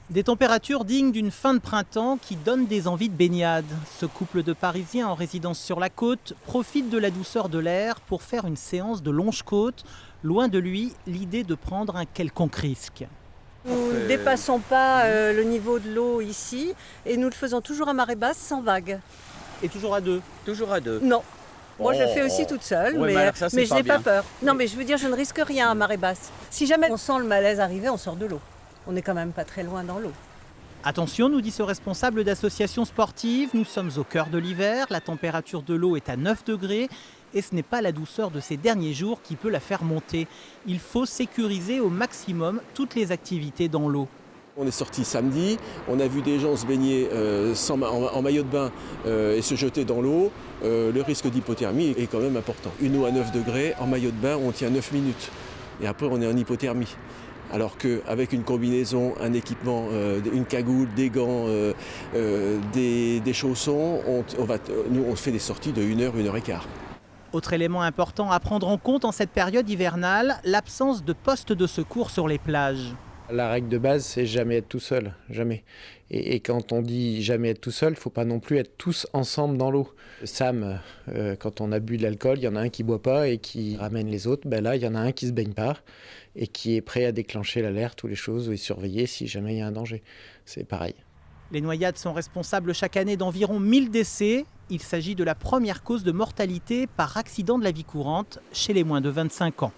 Des températures dignes d'une fin de printemps qui donnent des envies de baignade. Ce couple de Parisiens en résidence sur la côte profite de la douceur de l'air pour faire une séance de longe-côte. Loin de lui, l'idée de prendre un quelconque risque. Nous ne dépassons pas le niveau de l'eau ici et nous le faisons toujours à marée basse sans vagues. Et toujours à deux. Toujours à deux. Non. Moi, je le fais aussi toute seule, Ouais, mais, alors ça, c'est mais je pas n'ai pas bien. peur. Non, mais je veux dire, je ne risque rien à marée basse. Si jamais on sent le malaise arriver, on sort de l'eau. On n'est quand même pas très loin dans l'eau. Attention, nous dit ce responsable d'association sportive, nous sommes au cœur de l'hiver, la température de l'eau est à 9 degrés et ce n'est pas la douceur de ces derniers jours qui peut la faire monter. Il faut sécuriser au maximum toutes les activités dans l'eau. On est sorti samedi, on a vu des gens se baigner en maillot de bain et se jeter dans l'eau. Le risque d'hypothermie est quand même important. Une eau à 9 degrés, en maillot de bain, on tient 9 minutes. Et après, on est en hypothermie. Alors qu'avec une combinaison, un équipement, une cagoule, des gants, des chaussons, nous on fait des sorties de 1 heure, 1 heure et quart. Autre élément important à prendre en compte en cette période hivernale, l'absence de postes de secours sur les plages. La règle de base, c'est jamais être tout seul, jamais. Et quand on dit jamais être tout seul, il ne faut pas non plus être tous ensemble dans l'eau. Sam, quand on a bu de l'alcool, il y en a un qui ne boit pas et qui ramène les autres. Ben là, il y en a un qui ne se baigne pas et qui est prêt à déclencher l'alerte ou les choses et surveiller si jamais il y a un danger. C'est pareil. Les noyades sont responsables chaque année d'environ 1000 décès. Il s'agit de la première cause de mortalité par accident de la vie courante chez les moins de 25 ans.